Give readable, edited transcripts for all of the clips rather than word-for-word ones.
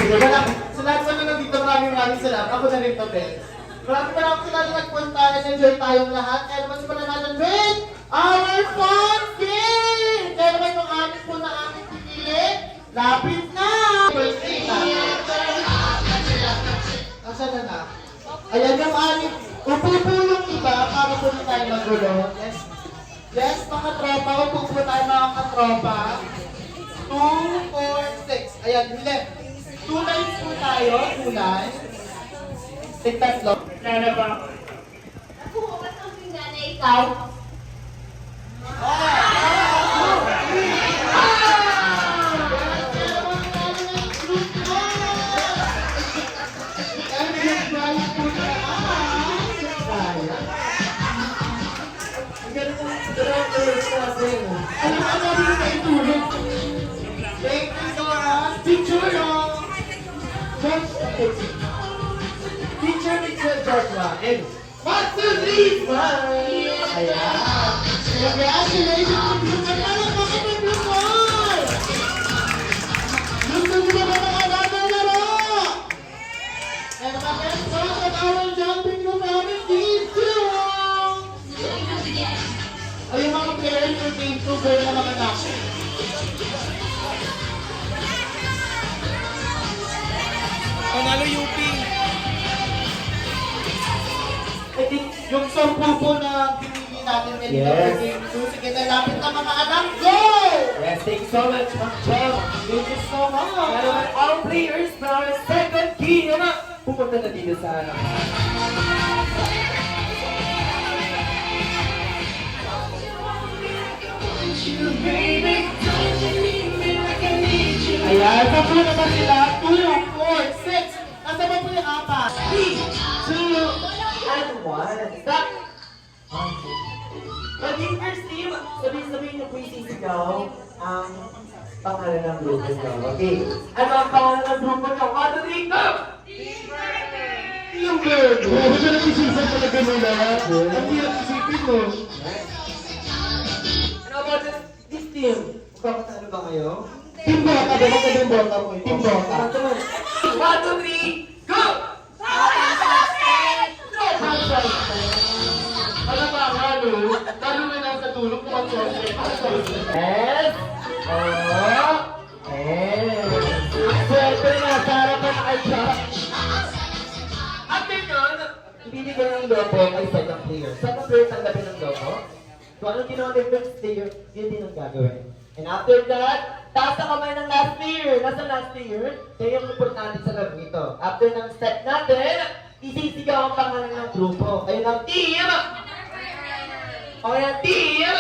Sige, sa lahat naman nandito, maraming salamat. Ako na rin to, Bel. Maraming salamat nagpunta and enjoy tayong lahat. Kaya naman simulan natin with our fun game! Kaya naman yung amin po na aming pinili, lapit na! Asa na na? Ayan yung amin. Upo po yung iba para po na tayo magulo. Yes. Yes, mga tropa. Upo po tayo mga katropa. 2, 4, 6. Ayan, left. 2 lines po tayo. 2 lines. Take tatlo. Nana ba? Ako, ba't ang pinggan ikaw? Teacher Joshua and 1, 2, 3, smile! Ayan! Congratulations! Magkakaroon po kami ng bukol! Gusto nyo ba mga bagong laro? And the best part of our jumping room namin, Game 2! Ay, yung mga players ng Game 2, girl na mga anak. Panalo UP. I think yung sampu po na pinili natin ngayon Yes. Game 2, sige na lapit na mga anak, go! Yes, thank you so much, Ma'am Chel. Thank you so much! Pero all players from our second key naman, pupunta na dito sa Ayan, sampu naman sila, 2, 4, 6. Nasa ba po yung 4? 3, 2, and 1. Stop! Maging first team, sabihin niyo po isisigaw ang pangalan ng grupo niyo. Okay. Ano ang pangalan ng grupo niyo? Ano rin ko? Yung bird! Huwag ka nag-isisan talaga nila. Ang hirap isipin mo. Ano about this team? Magpapatalo ba kayo? Team Bota, ba? Team Bota mo. Team Bota. 1, 2, 3, go! Alam ba nga, no? Lalo na nasa tulog kung ang sosyo. Yes! Oh! Yes! Swerte na, sarap na kayo. After nun, ibibigay ng lobo kay second player. Second player tanggapin ng lobo. Kung anong ginawa ng first player, yun din ang gagawin. And after that, taas na kamay ng last player. Nasa last player, kaya yung report natin sa laro ito. After ng step natin, isisigaw ang pangalan ng grupo. Kayo ng team! O yung team!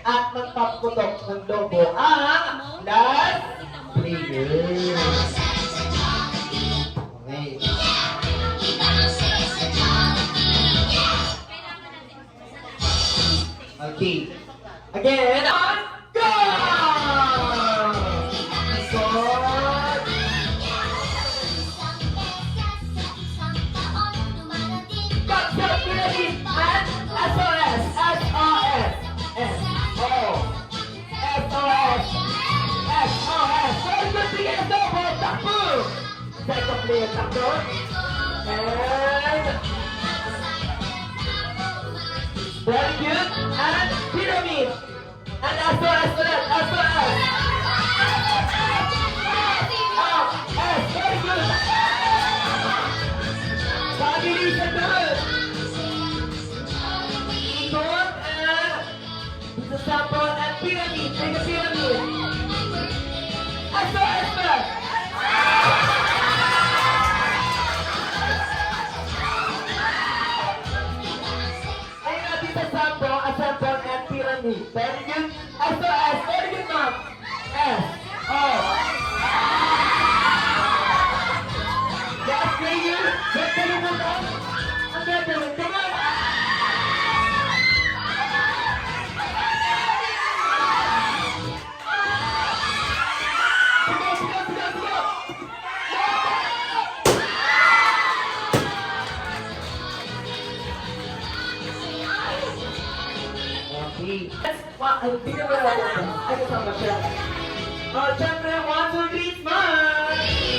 At magpaputok ng lobo ang last player. Okay. Okay. Again, go! Good. Got the ability and SOS, SOS, SO, SOS, SOS. Very good to get the ball, takbo! Second player, takbo. And very good. And pyramid. And SOS ulit, SOS. S, very good. Pabilisan naman. Ikot and sasapon and pyramid. Take a pyramid. SOS back. Ayun natin sasapon and pyramid. Very good. SOS, very good ma'am. S, O. Last player, gagawin mo lang. Ang gagawin, come on! Sigaw, sigaw, sigaw, sigaw! Okay. Ay, bigyan mo lang ako. Ay, kasama siya. Siyempre, 1, 2, 3, smile!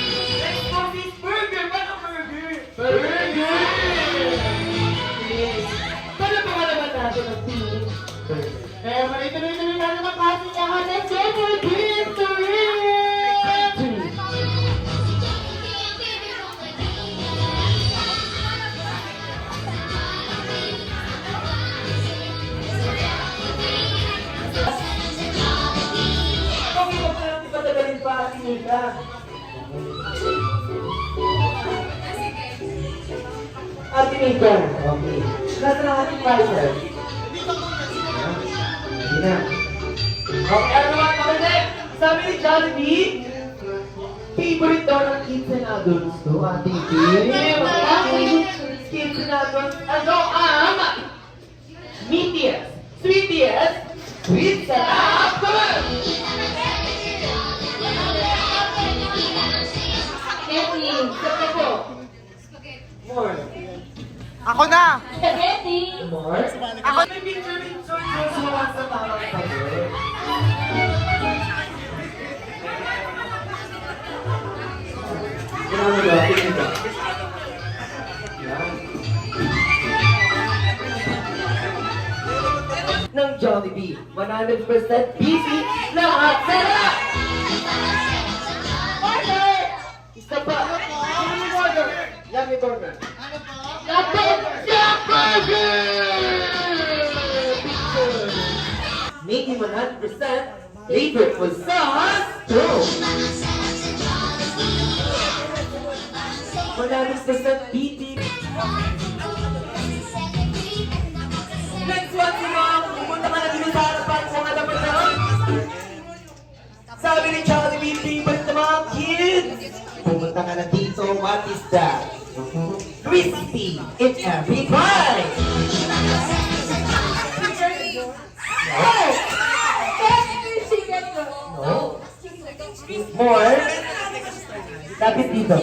patagalin pa Ate Nika. Ate Nika. Okay. Nasa na ating partner? Hindi na. Okay, ano naman makinig? Sabi ni Jollibee, favorite daw ng kids and adults to, Ate Kim. Kids and adults, ano ang meatiest, sweetiest, sweet sarap! Spaghetti. Saka po. More. Ako na! Spaghetti. More. Ako may picture Joshua sa tamang sagot. Grabe ba? Tingin ka. Yan. Ng Jollibee, 100% busy, lahat sarap! Order! Isa pa! Yummy burger! Yummy burger! Making 100% flavorful sauce. Go! 100% BT. Next one si Mom. Pumunta ka na dito sa harapan kung ano ba yun. Sabi ni Jollibee, favorite ng mga kids. Pumunta ka na dito. What is that? Crispy in every bite. No. More. Lapit dito.